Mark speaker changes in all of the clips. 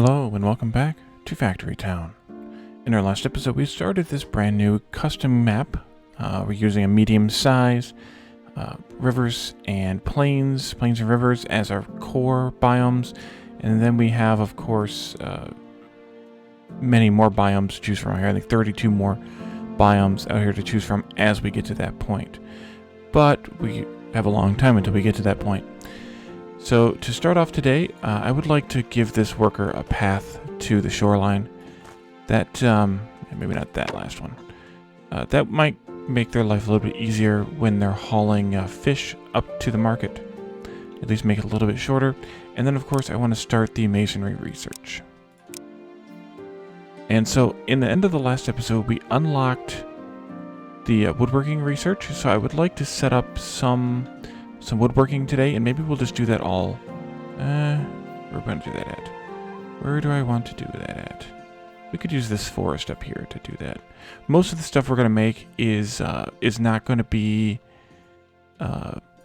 Speaker 1: Hello and welcome back to Factory Town. In our last episode we started this brand new custom map. We're using a medium size, rivers and plains and rivers as our core biomes, and then we have of course many more biomes to choose from here. I think 32 more biomes out here to choose from as we get to that point. But we have a long time until we get to that point. So to start off today, I would like to give this worker a path to the shoreline. That, maybe not that last one. That might make their life a little bit easier when they're hauling fish up to the market. At least make it a little bit shorter. And then of course I want to start the masonry research. And so in the end of the last episode we unlocked the woodworking research. So I would like to set up some woodworking today, and maybe we'll just do that all. Where are we going to do that at? Where do I want to do that at? We could use this forest up here to do that. Most of the stuff we're going to make is not going to be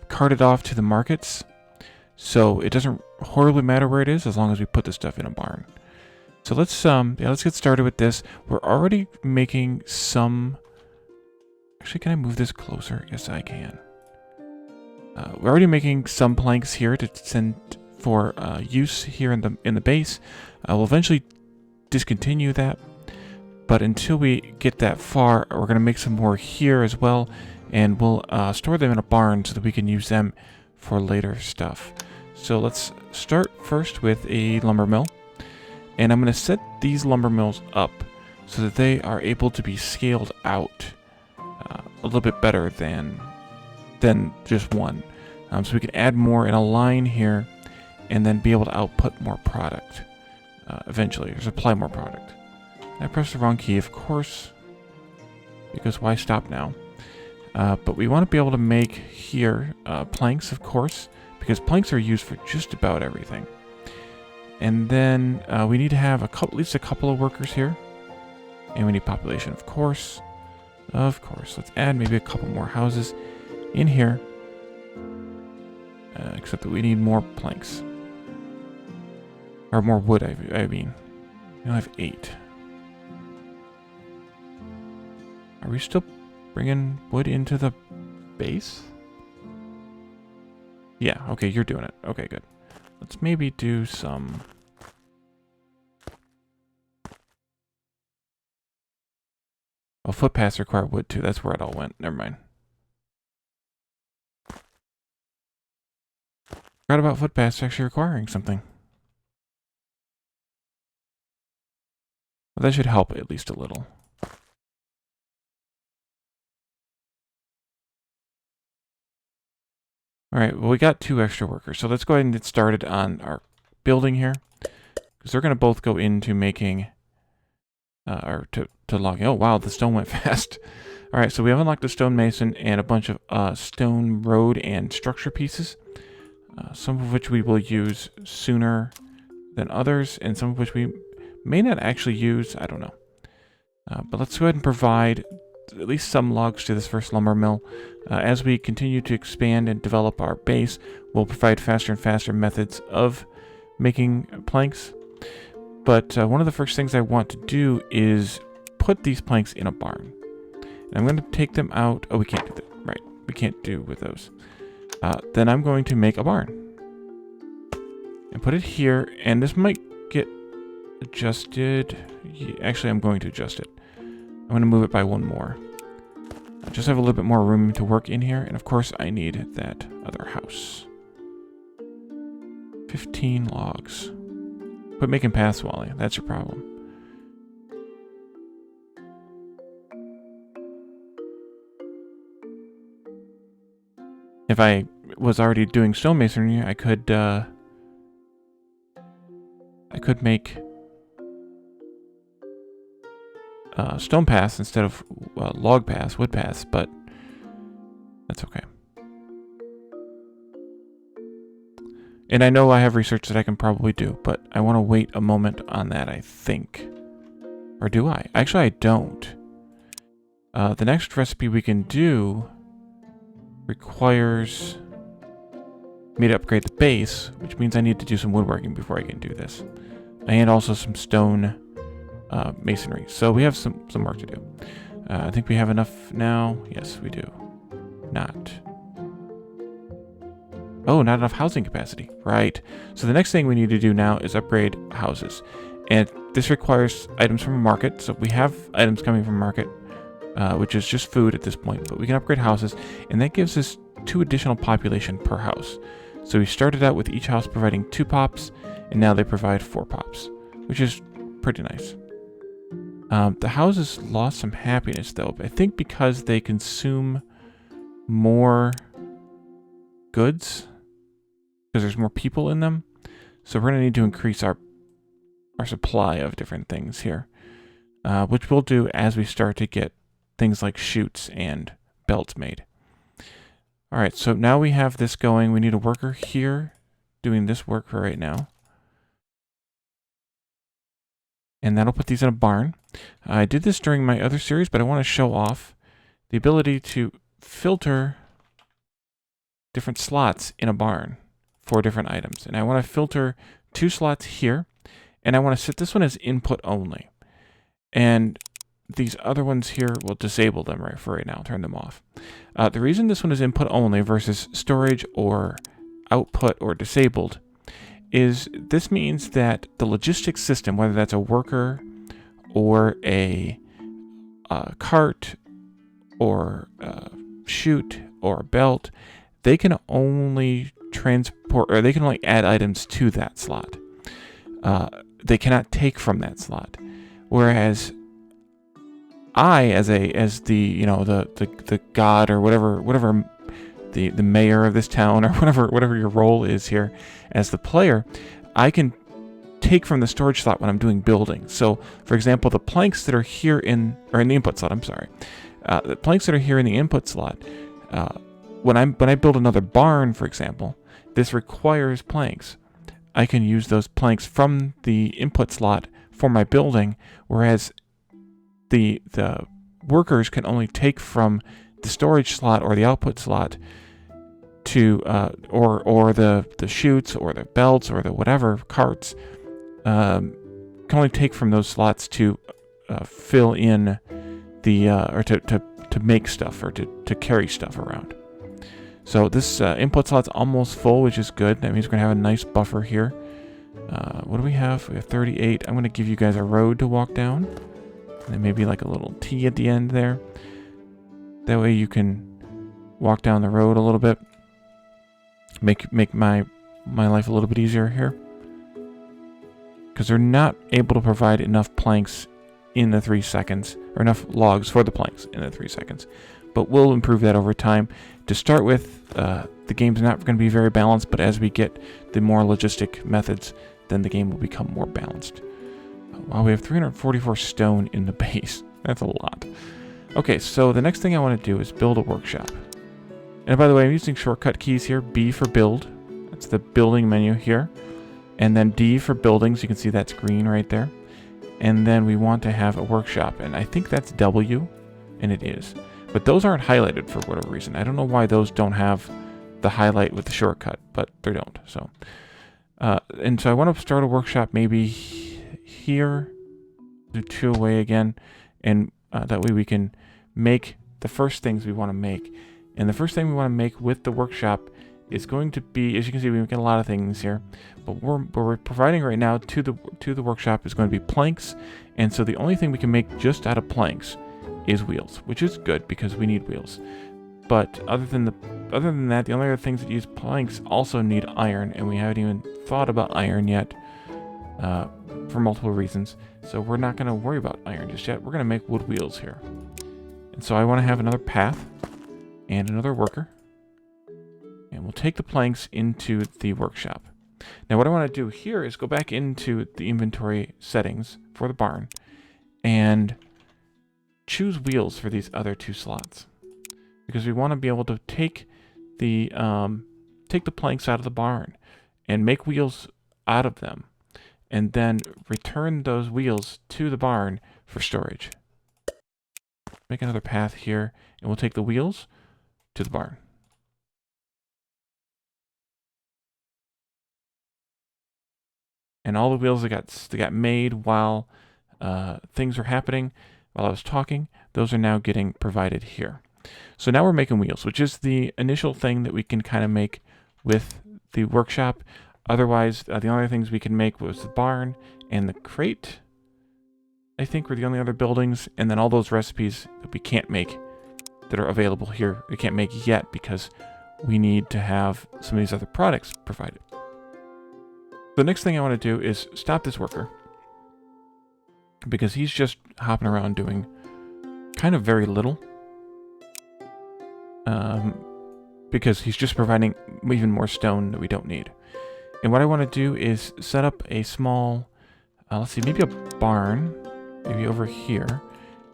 Speaker 1: carted off to the markets, so it doesn't horribly matter where it is as long as we put the stuff in a barn. So let's get started with this. We're already making some. Actually, can I move this closer? Yes, I can. We're already making some planks here to send for use here in the base. We'll eventually discontinue that, but until we get that far, we're going to make some more here as well, and we'll store them in a barn so that we can use them for later stuff. So let's start first with a lumber mill, and I'm going to set these lumber mills up so that they are able to be scaled out a little bit better than just one. So we can add more in a line here and then be able to output more product eventually, or supply more product. I pressed the wrong key, of course, because why stop now? But we want to be able to make here planks, of course, because planks are used for just about everything. And then we need to have at least a couple of workers here, and we need population, of course. Let's add maybe a couple more houses in here, except that we need more planks. Or more wood, I mean. We only have 8. Are we still bringing wood into the base? Yeah, okay, you're doing it. Okay, good. Let's maybe do some... Oh, footpaths require wood too. That's where it all went. Never mind. Forgot about footpaths actually requiring something. Well, that should help at least a little. Alright, well we got 2 extra workers. So let's go ahead and get started on our building here. Because they're going to both go into making... or to logging. Oh wow, the stone went fast. Alright, so we have unlocked the stonemason and a bunch of stone road and structure pieces. Some of which we will use sooner than others, and some of which we may not actually use. I don't know. But let's go ahead and provide at least some logs to this first lumber mill. As we continue to expand and develop our base, we'll provide faster and faster methods of making planks. But one of the first things I want to do is put these planks in a barn. And I'm going to take them out. Oh, we can't do that. Right. We can't do with those. Then I'm going to make a barn and put it here, and this might get adjusted. Actually, I'm going to adjust it. I'm going to move it by 1 more. I just have a little bit more room to work in here, and of course I need that other house. 15 logs. Quit making paths, Wally. That's your problem. If I was already doing stonemasonry, I could make stone paths instead of log paths, wood paths, but that's okay. And I know I have research that I can probably do, but I want to wait a moment on that, I think. Or do I? Actually, I don't. The next recipe we can do requires me to upgrade the base, which means I need to do some woodworking before I can do this. and also some stone masonry. So we have some work to do. I think we have enough now. Yes, we do. Not. Oh, not enough housing capacity. Right. So the next thing we need to do now is upgrade houses. And this requires items from a market. So we have items coming from market, which is just food at this point. But we can upgrade houses, and that gives us 2 additional population per house. So we started out with each house providing 2 pops, and now they provide 4 pops, which is pretty nice. The houses lost some happiness, though. I think because they consume more goods, because there's more people in them. So we're going to need to increase our supply of different things here, which we'll do as we start to get things like chutes and belts made. All right, so now we have this going. We need a worker here doing this work for right now. And that'll put these in a barn. I did this during my other series, but I want to show off the ability to filter different slots in a barn for different items. And I want to filter 2 slots here, and I want to set this one as input only. And these other ones here, we'll disable them right now, turn them off. The reason this one is input only versus storage or output or disabled is this means that the logistics system, whether that's a worker or a cart or a chute or a belt, they can only transport, or they can only add items to that slot. They cannot take from that slot. Whereas I, as the god or whatever the mayor of this town or whatever your role is here as the player, I can take from the storage slot when I'm doing building. So, for example, the planks that are here in the input slot. I'm sorry, the planks that are here in the input slot. When I build another barn, for example, this requires planks. I can use those planks from the input slot for my building, whereas the workers can only take from the storage slot or the output slot to or the chutes or the belts or the whatever carts, can only take from those slots to fill in the or to make stuff or to carry stuff around. So this input slot's almost full, which is good. That means we're gonna have a nice buffer here. What do we have? We have 38. I'm gonna give you guys a road to walk down, and then maybe like a little T at the end there. That way you can walk down the road a little bit. Make my life a little bit easier here, because they're not able to provide enough planks in the 3 seconds, or enough logs for the planks in the 3 seconds. But we'll improve that over time. To start with, the game's not going to be very balanced, but as we get the more logistic methods, then the game will become more balanced. Wow, we have 344 stone in the base. That's a lot. Okay, so the next thing I want to do is build a workshop. And by the way, I'm using shortcut keys here. B for build. That's the building menu here. And then D for buildings. You can see that's green right there. And then we want to have a workshop. And I think that's W, and it is. But those aren't highlighted for whatever reason. I don't know why those don't have the highlight with the shortcut, but they don't. So, and so I want to start a workshop maybe here. Do 2 away again. And that way we can make the first things we want to make. And the first thing we want to make with the workshop is going to be, as you can see, we make a lot of things here. But what we're providing right now to the workshop is going to be planks. And so the only thing we can make just out of planks is wheels, which is good because we need wheels. But other than that, the only other things that use planks also need iron, and we haven't even thought about iron yet, for multiple reasons. So we're not going to worry about iron just yet. We're going to make wood wheels here. And so I want to have another path and another worker. And we'll take the planks into the workshop. Now what I want to do here is go back into the inventory settings for the barn and choose wheels for these other 2 slots, because we want to be able to take the planks out of the barn and make wheels out of them, and then return those wheels to the barn for storage. Make another path here, and we'll take the wheels to the barn. And all the wheels that got made while things were happening, while I was talking, those are now getting provided here. So now we're making wheels, which is the initial thing that we can kind of make with the workshop. Otherwise, the only things we can make was the barn and the crate, I think, were the only other buildings, and then all those recipes that we can't make that are available here, we can't make yet because we need to have some of these other products provided. The next thing I want to do is stop this worker, because he's just hopping around doing kind of very little. Because he's just providing even more stone that we don't need. And what I want to do is set up a small, let's see, maybe a barn, maybe over here,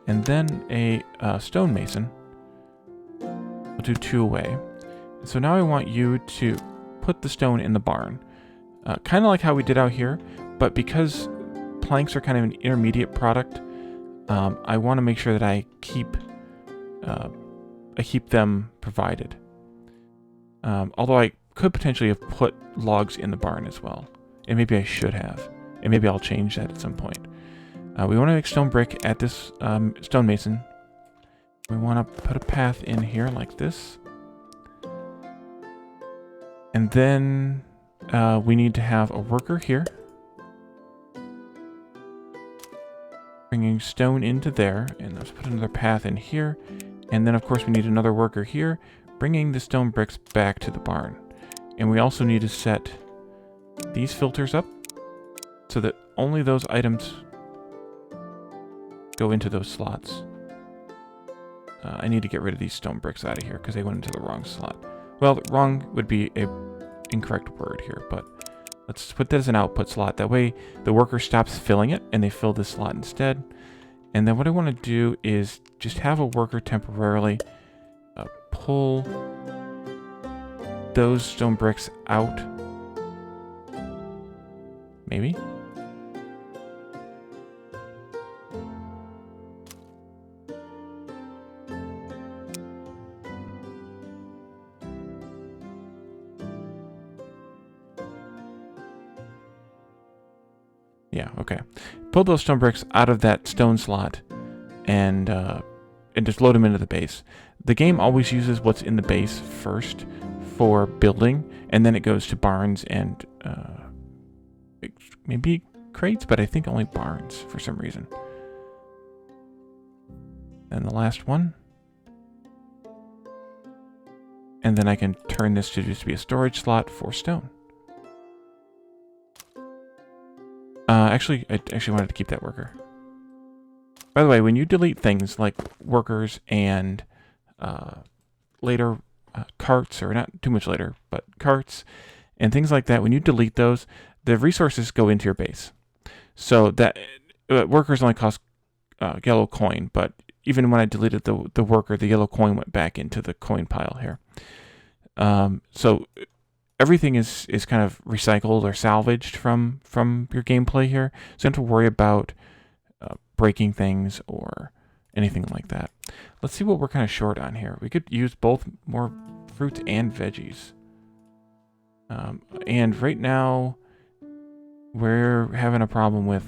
Speaker 1: and then a stonemason. We'll do 2 away. So now I want you to put the stone in the barn. Kind of like how we did out here, but because planks are kind of an intermediate product, I want to make sure that I keep them provided. Although I could potentially have put logs in the barn as well. And maybe I should have. And maybe I'll change that at some point. We want to make stone brick at this stonemason. We want to put a path in here like this. And then we need to have a worker here. Bringing stone into there. And let's put another path in here. And then, of course, we need another worker here, bringing the stone bricks back to the barn. And we also need to set these filters up so that only those items go into those slots. I need to get rid of these stone bricks out of here because they went into the wrong slot. Well, wrong would be an incorrect word here, but let's put that as an output slot. That way the worker stops filling it and they fill this slot instead. And then what I want to do is just have a worker temporarily pull those stone bricks out. Maybe? Yeah, okay. Pull those stone bricks out of that stone slot and just load them into the base. The game always uses what's in the base first for building, and then it goes to barns and maybe crates, but I think only barns for some reason. And the last one. And then I can turn this to just be a storage slot for stone. Actually, I actually wanted to keep that worker. By the way, when you delete things like workers and later carts, or not too much later, but carts and things like that, when you delete those, the resources go into your base. So that workers only cost yellow coin, but even when I deleted the worker, the yellow coin went back into the coin pile here. So everything is kind of recycled or salvaged from your gameplay here. So you don't have to worry about breaking things or anything like that. Let's see what we're kind of short on here. We could use both more fruits and veggies. And right now, we're having a problem with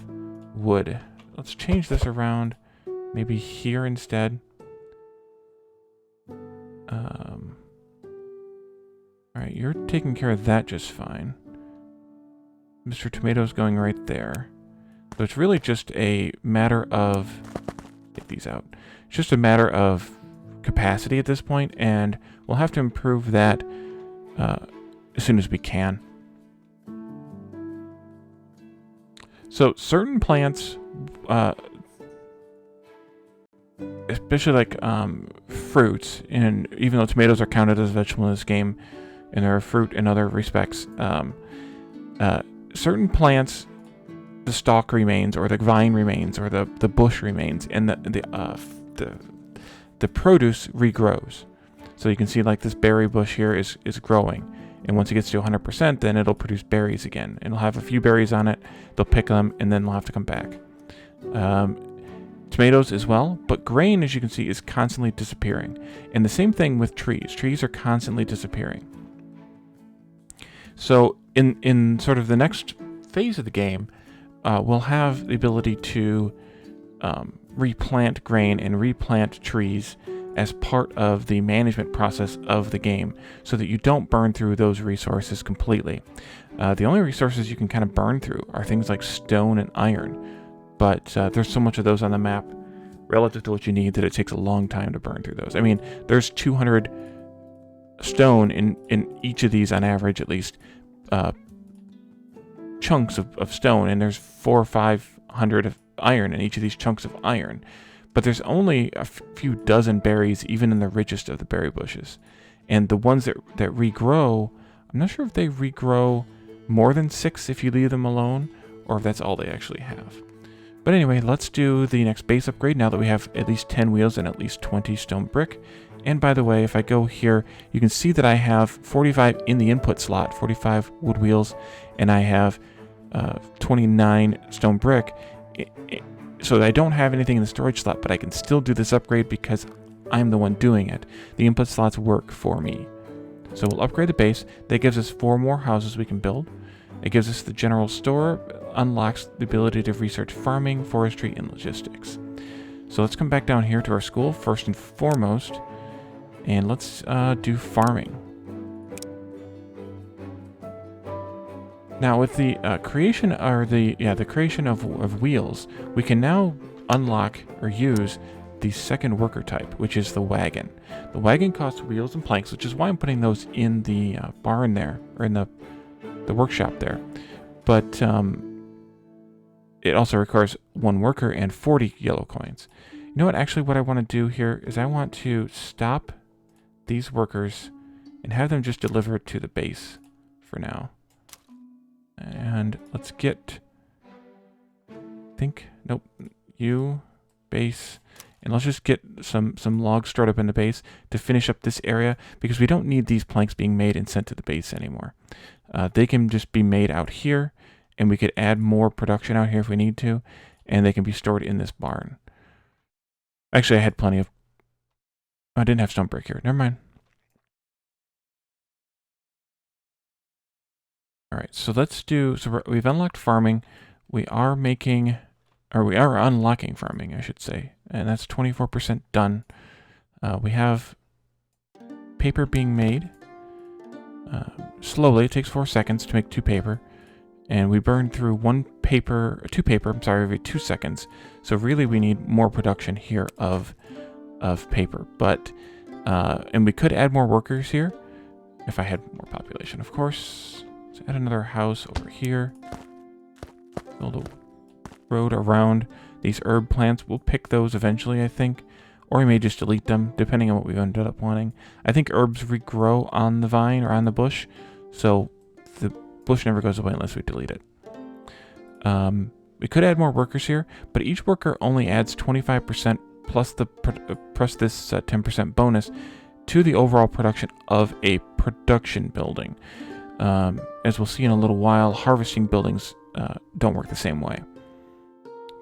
Speaker 1: wood. Let's change this around. Maybe here instead. Alright, you're taking care of that just fine. Mr. Tomato's going right there. So it's really just a matter of... Get these out. It's just a matter of capacity at this point, and we'll have to improve that as soon as we can. So certain plants, especially like fruits, and even though tomatoes are counted as a vegetable in this game, and they're a fruit in other respects, certain plants, the stalk remains, or the vine remains, or the bush remains, and the produce regrows. So you can see like this berry bush here is growing. And once it gets to 100%, then it'll produce berries again. It'll have a few berries on it. They'll pick them, and then they'll have to come back. Tomatoes as well, but grain, as you can see, is constantly disappearing. And the same thing with trees. Trees are constantly disappearing. So in sort of the next phase of the game, we'll have the ability to replant grain and replant trees as part of the management process of the game, so that you don't burn through those resources completely. The only resources you can kind of burn through are things like stone and iron, but there's so much of those on the map relative to what you need that it takes a long time to burn through those. I mean, there's 200 stone in each of these on average, at least, chunks of stone, and there's 400 or 500 of iron in each of these chunks of iron. But there's only a few dozen berries, even in the richest of the berry bushes. And the ones that regrow, I'm not sure if they regrow more than 6 if you leave them alone, or if that's all they actually have. But anyway, let's do the next base upgrade now that we have at least 10 wheels and at least 20 stone brick. And by the way, if I go here, you can see that I have 45 in the input slot, 45 wood wheels, and I have 29 stone brick. So I don't have anything in the storage slot, but I can still do this upgrade because I'm the one doing it. The input slots work for me. So we'll upgrade the base. That gives us 4 more houses we can build. It gives us the general store, unlocks the ability to research farming, forestry, and logistics. So let's come back down here to our school first and foremost, and let's do farming. Now with the creation of wheels, we can now unlock or use the second worker type, which is the wagon. The wagon costs wheels and planks, which is why I'm putting those in the barn there, or in the workshop there. But it also requires 1 worker and 40 yellow coins. You know what? Actually, what I want to do here is I want to stop these workers and have them just deliver it to the base for now. And let's get, base, and let's just get some logs stored up in the base to finish up this area, because we don't need these planks being made and sent to the base anymore. They can just be made out here, and we could add more production out here if we need to, and they can be stored in this barn. Actually, I had plenty of, I didn't have stone brick here. Never mind. All right, so let's do, we've unlocked farming. We are unlocking farming, I should say. And that's 24% done. We have paper being made. Slowly, it takes 4 seconds to make 2 paper. And we burn through 2 paper, every 2 seconds. So really we need more production here of paper. But, and we could add more workers here if I had more population, of course. Let's add another house over here. Build a road around these herb plants. We'll pick those eventually, I think. Or we may just delete them, depending on what we ended up wanting. I think herbs regrow on the vine or on the bush. So the bush never goes away unless we delete it. We could add more workers here, but each worker only adds 25% plus this 10% bonus to the overall production of a production building. As we'll see in a little while, harvesting buildings don't work the same way.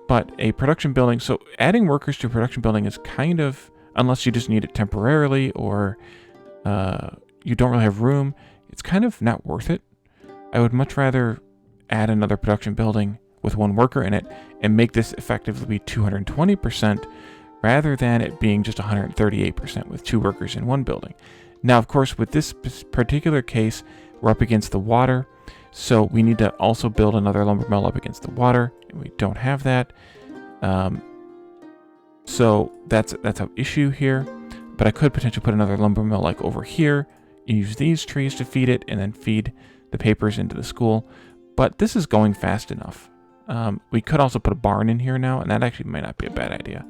Speaker 1: But a production building, so adding workers to a production building is kind of, unless you just need it temporarily or you don't really have room, it's kind of not worth it. I would much rather add another production building with 1 worker in it and make this effectively be 220% rather than it being just 138% with 2 workers in 1 building. Now, of course, with this particular case, we're up against the water, so we need to also build another lumber mill up against the water, and we don't have that. So that's an issue here, but I could potentially put another lumber mill like over here, and use these trees to feed it, and then feed the papers into the school. But this is going fast enough. We could also put a barn in here now, and that actually might not be a bad idea.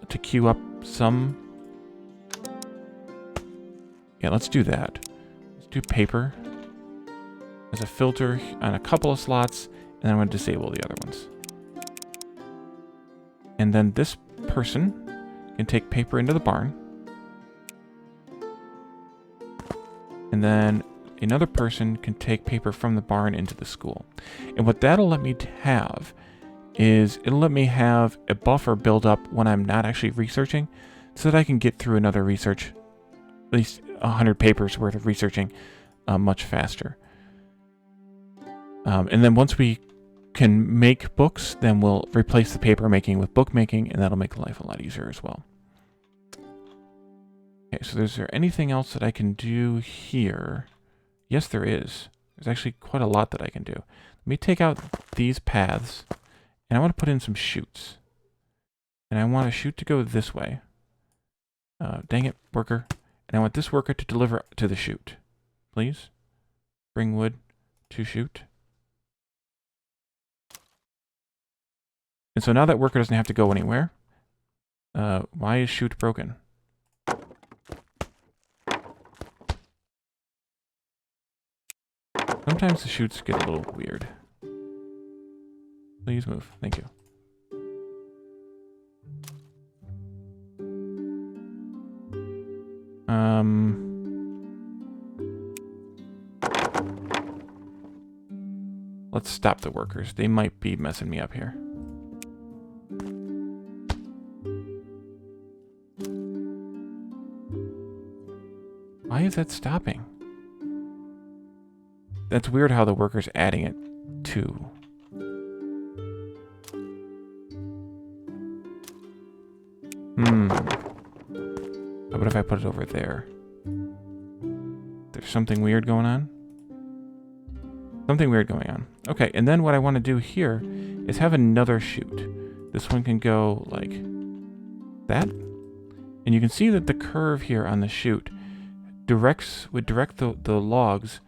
Speaker 1: To queue up some... Yeah, let's do that. Do paper as a filter on a couple of slots, and then I'm going to disable the other ones. And then this person can take paper into the barn. And then another person can take paper from the barn into the school. And what that'll let me have is it'll let me have a buffer build up when I'm not actually researching, so that I can get through another research, at least 100 papers worth of researching much faster. And then once we can make books, then we'll replace the paper making with bookmaking, and that'll make life a lot easier as well. Okay, so is there anything else that I can do here? Yes, there is. There's actually quite a lot that I can do. Let me take out these paths, and I want to put in some chutes. And I want a chute to go this way. Dang it, worker. And I want this worker to deliver to the chute. Please? Bring wood to chute. And so now that worker doesn't have to go anywhere. Why is chute broken? Sometimes the chutes get a little weird. Please move. Thank you. Let's stop the workers. They might be messing me up here. Why is that stopping? That's weird how the worker's adding it too. How about if I put it over there? There's something weird going on? Something weird going on. Okay, and then what I want to do here is have another chute. This one can go like that. And you can see that the curve here on the chute would direct the logs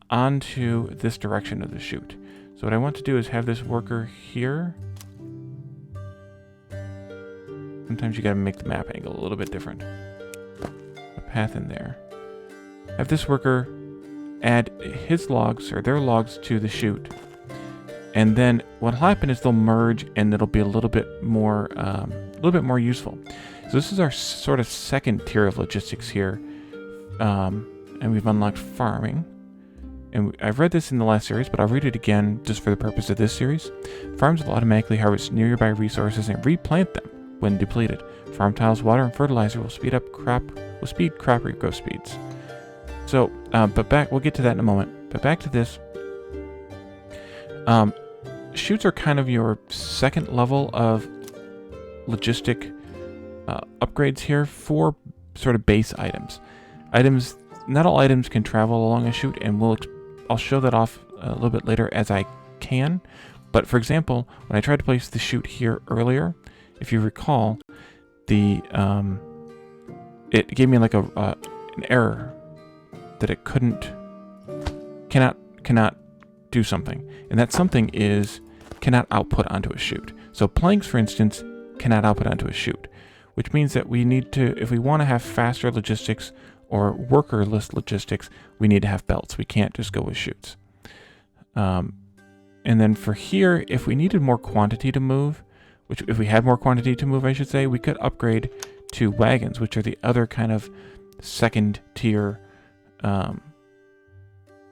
Speaker 1: onto this direction of the chute. So what I want to do is have this worker here. Sometimes you gotta make the map angle a little bit different. A path in there. Have this worker add his logs, or their logs, to the chute. And then what'll happen is they'll merge and it'll be a little bit more useful. So this is our sort of second tier of logistics here. And we've unlocked farming. And I've read this in the last series, but I'll read it again just for the purpose of this series. Farms will automatically harvest nearby resources and replant them when depleted. Farm tiles, water, and fertilizer will speed crop regrowth speeds. So, we'll get to that in a moment. But back to this. Chutes are kind of your second level of logistic upgrades here for sort of base items. Not all items can travel along a chute, and I'll show that off a little bit later as I can. But for example, when I tried to place the chute here earlier, if you recall, it gave me like an error that it cannot do something, and that something is cannot output onto a chute. So planks, for instance, cannot output onto a chute, which means that we need to, if we want to have faster logistics or workerless logistics, we need to have belts. We can't just go with chutes. And then for here, if we needed more quantity to move, if we had more quantity to move, I should say, we could upgrade to wagons, which are the other kind of second tier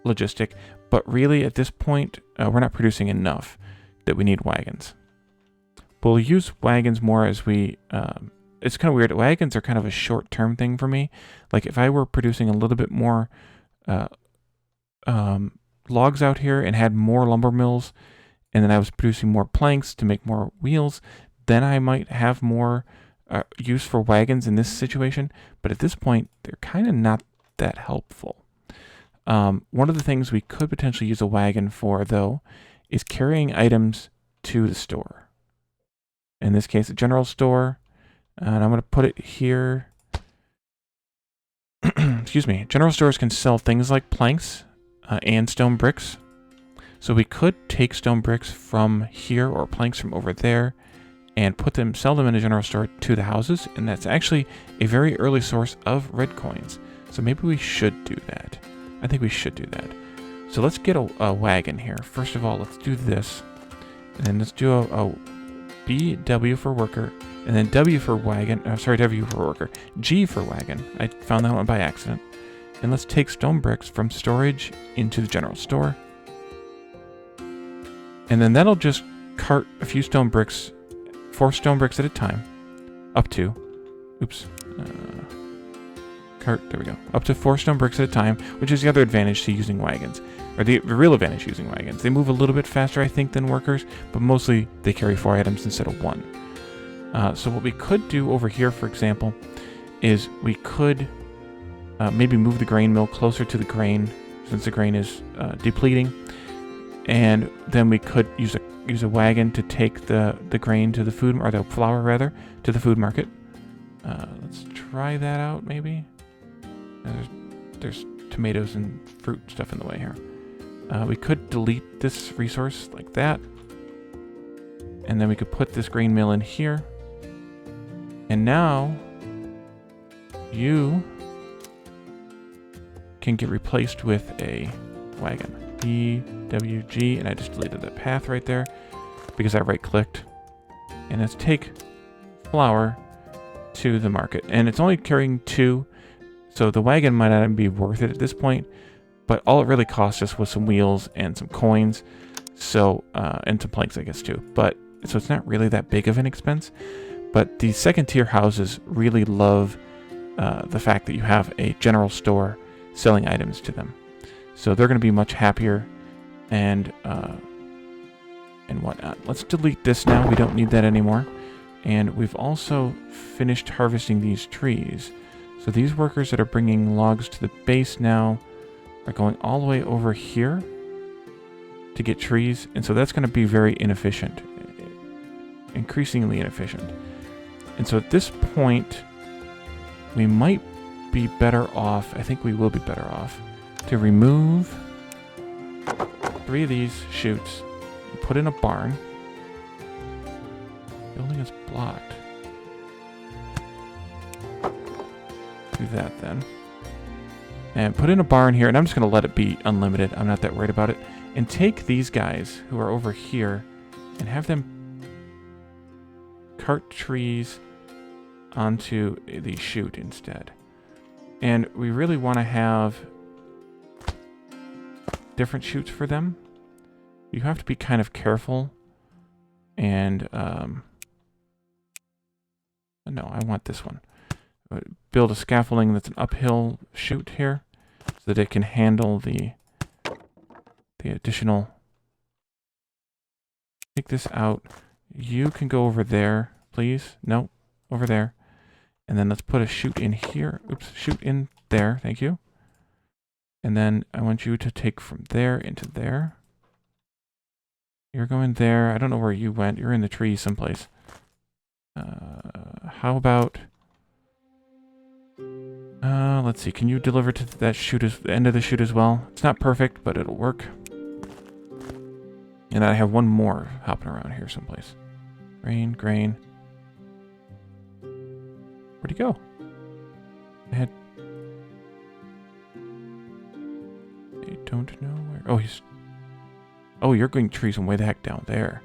Speaker 1: logistic. But really, at this point, we're not producing enough that we need wagons. But we'll use wagons more as we... it's kind of weird. Wagons are kind of a short-term thing for me. Like, if I were producing a little bit more logs out here and had more lumber mills, and then I was producing more planks to make more wheels, then I might have more use for wagons in this situation. But at this point, they're kind of not that helpful. One of the things we could potentially use a wagon for, though, is carrying items to the store. In this case, a general store. And I'm going to put it here. Excuse me. General stores can sell things like planks and stone bricks. So we could take stone bricks from here or planks from over there and sell them in a general store to the houses. And that's actually a very early source of red coins. So maybe we should do that. I think we should do that. So let's get a wagon here. First of all, let's do this. And then let's do a BW for worker. And then W for wagon. W for worker. G for wagon. I found that one by accident. And let's take stone bricks from storage into the general store. And then that'll just cart a few stone bricks, 4 stone bricks at a time, up to, there we go, up to 4 stone bricks at a time, which is the other advantage to using wagons. or the real advantage using wagons. They move a little bit faster, I think, than workers, but mostly they carry 4 items instead of 1. So what we could do over here, for example, is we could maybe move the grain mill closer to the grain, since the grain is depleting, and then we could use a wagon to take the grain to the food, or the flour rather, to the food market. Let's try that out, maybe. There's tomatoes and fruit stuff in the way here. We could delete this resource like that, and then we could put this grain mill in here. And now you can get replaced with a wagon. BWG, and I just deleted that path right there because I right-clicked. And let's take flour to the market. And it's only carrying 2, so the wagon might not even be worth it at this point, but all it really cost us was some wheels and some coins, so and some planks, I guess, too. But so it's not really that big of an expense. But the second-tier houses really love the fact that you have a general store selling items to them. So they're going to be much happier and whatnot. Let's delete this now. We don't need that anymore. And we've also finished harvesting these trees. So these workers that are bringing logs to the base now are going all the way over here to get trees. And so that's going to be very inefficient, increasingly inefficient. And so at this point, we might be better off, I think we will be better off, to remove 3 of these chutes and put in a barn. Building is blocked. Do that then. And put in a barn here, and I'm just going to let it be unlimited. I'm not that worried about it. And take these guys who are over here and have them cart trees onto the chute instead. And we really want to have different chutes for them. You have to be kind of careful. And no, I want this one. Build a scaffolding that's an uphill chute here so that it can handle the additional. Take this out. You can go over there, please. No, over there. And then let's put a chute in here. Oops, chute in there. Thank you. And then I want you to take from there into there. You're going there. I don't know where you went. You're in the tree someplace. How about... let's see. Can you deliver to that chute, the end of the chute as well? It's not perfect, but it'll work. And I have one more hopping around here someplace. Grain, grain. Where'd he go? I don't know where. Oh, he's... Oh, you're going trees from way the heck down there.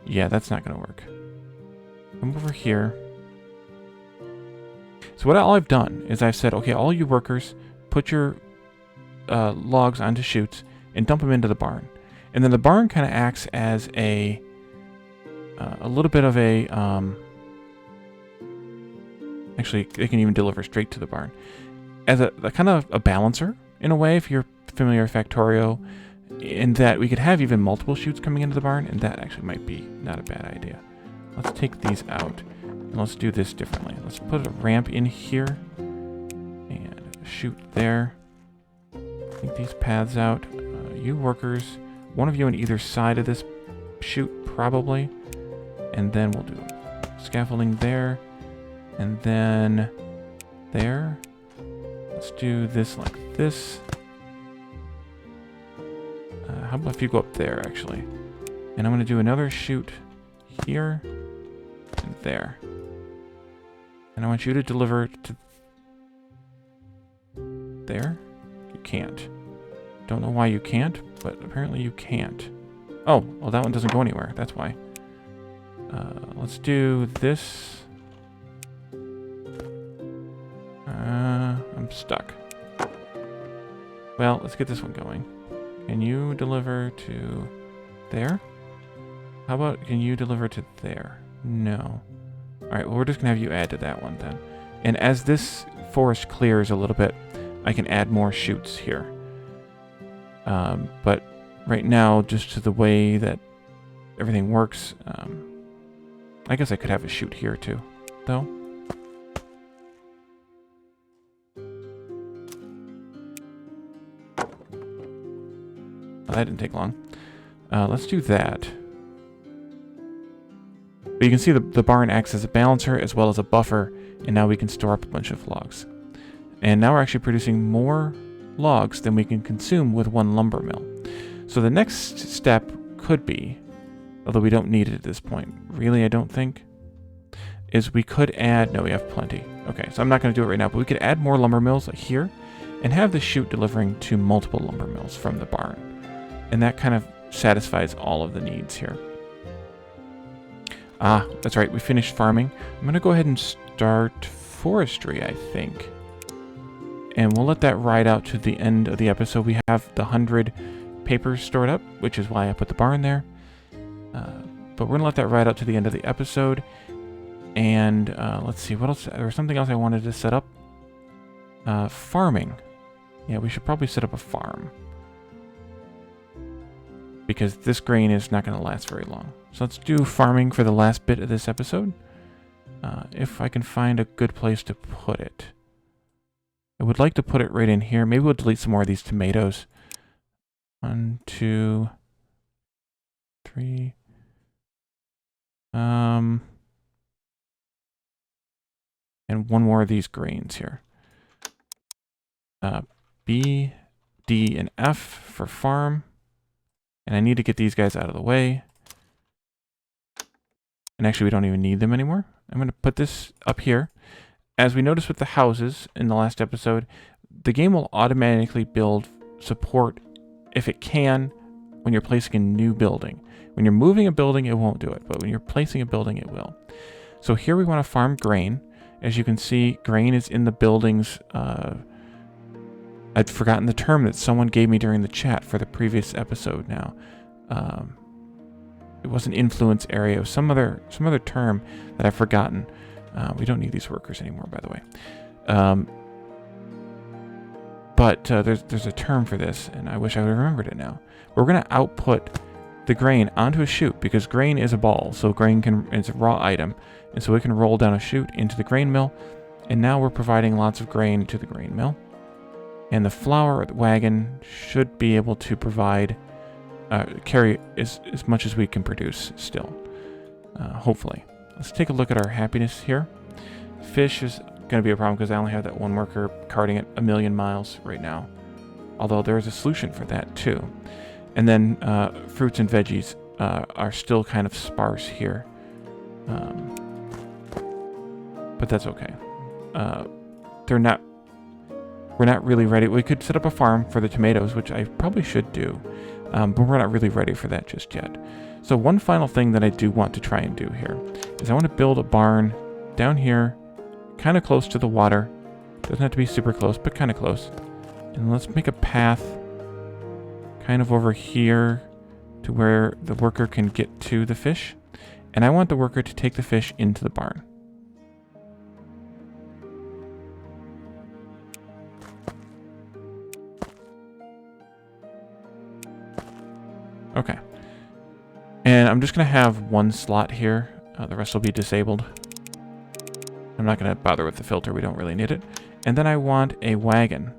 Speaker 1: Yeah, that's not going to work. Come over here. So all I've done is I've said, okay, all you workers, put your logs onto chutes and dump them into the barn. And then the barn kind of acts as a little bit of a... actually, they can even deliver straight to the barn. As a kind of a balancer, in a way, if you're familiar with Factorio, in that we could have even multiple chutes coming into the barn, and that actually might be not a bad idea. Let's take these out, and let's do this differently. Let's put a ramp in here, and a chute there. Take these paths out. You workers, one of you on either side of this chute, probably. And then we'll do scaffolding there, and then there. Let's do this like this. How about if you go up there, actually? And I'm going to do another chute here and there. And I want you to deliver to there. You can't. Don't know why you can't, but apparently you can't. Oh, well, that one doesn't go anywhere. That's why. Let's do this. I'm stuck. Well, let's get this one going. Can you deliver to there? How about, can you deliver to there? No. Alright, well, we're just going to have you add to that one then. And as this forest clears a little bit, I can add more chutes here. But right now, just to the way that everything works, I guess I could have a chute here too, though. Well, that didn't take long. Let's do that. But you can see the barn acts as a balancer as well as a buffer, and now we can store up a bunch of logs. And now we're actually producing more logs than we can consume with one lumber mill. So the next step could be, although we don't need it at this point, really I don't think, is we could add, no, we have plenty. Okay, so I'm not going to do it right now, but we could add more lumber mills like here and have the chute delivering to multiple lumber mills from the barn. And that kind of satisfies all of the needs here. Ah, that's right, we finished farming. I'm going to go ahead and start forestry, I think. And we'll let that ride out to the end of the episode. We have the 100 papers stored up, which is why I put the barn there. But we're going to let that ride out to the end of the episode. And let's see, what else? There was something else I wanted to set up. Farming. Yeah, we should probably set up a farm. Because this grain is not going to last very long. So let's do farming for the last bit of this episode. If I can find a good place to put it. I would like to put it right in here. Maybe we'll delete some more of these tomatoes. 1, 2, 3. And one more of these grains here. B, D, and F for farm. And I need to get these guys out of the way. And actually, we don't even need them anymore. I'm going to put this up here. As we noticed with the houses in the last episode, the game will automatically build support if it can when you're placing a new building. When you're moving a building, it won't do it. But when you're placing a building, it will. So here we want to farm grain. As you can see, grain is in the buildings. I'd forgotten the term that someone gave me during the chat for the previous episode now. It was an influence area. It was some other term that I've forgotten. We don't need these workers anymore, by the way. But there's a term for this, and I wish I would have remembered it now. We're going to output the grain onto a chute, because grain is a ball, so grain it's a raw item, and so it can roll down a chute into the grain mill, and now we're providing lots of grain to the grain mill. And the flour wagon should be able to provide, carry as much as we can produce still, hopefully. Let's take a look at our happiness here. Fish is going to be a problem because I only have that one worker carting it 1,000,000 miles right now. Although there is a solution for that too. And then fruits and veggies are still kind of sparse here. But that's okay. We're not really ready. We could set up a farm for the tomatoes, which I probably should do. But we're not really ready for that just yet. So one final thing that I do want to try and do here is I want to build a barn down here, kind of close to the water. Doesn't have to be super close, but kind of close. And let's make a path kind of over here to where the worker can get to the fish. And I want the worker to take the fish into the barn. Okay. And I'm just going to have one slot here. The rest will be disabled. I'm not going to bother with the filter. We don't really need it. And then I want a wagon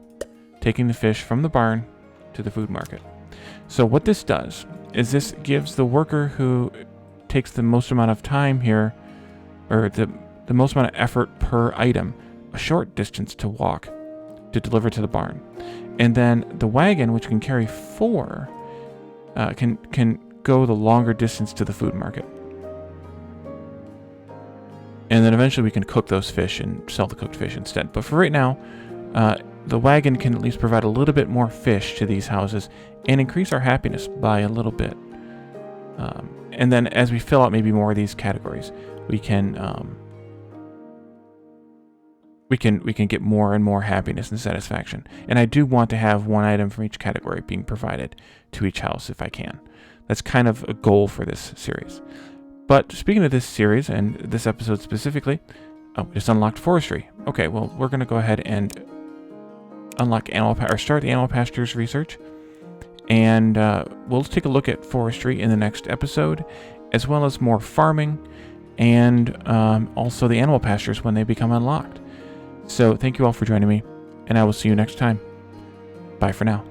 Speaker 1: taking the fish from the barn to the food market. So what this does is this gives the worker who takes the most amount of time here, or the most amount of effort per item, a short distance to walk to deliver to the barn. And then the wagon, which can carry 4, can go the longer distance to the food market. And then eventually we can cook those fish and sell the cooked fish instead. But for right now, the wagon can at least provide a little bit more fish to these houses and increase our happiness by a little bit. And then as we fill out maybe more of these categories, we can get more and more happiness and satisfaction. And I do want to have one item from each category being provided to each house if I can. That's kind of a goal for this series. But speaking of this series and this episode specifically, we just unlocked forestry. Okay, well, we're going to go ahead and unlock start the animal pastures research. And we'll take a look at forestry in the next episode, as well as more farming and also the animal pastures when they become unlocked. So thank you all for joining me, and I will see you next time. Bye for now.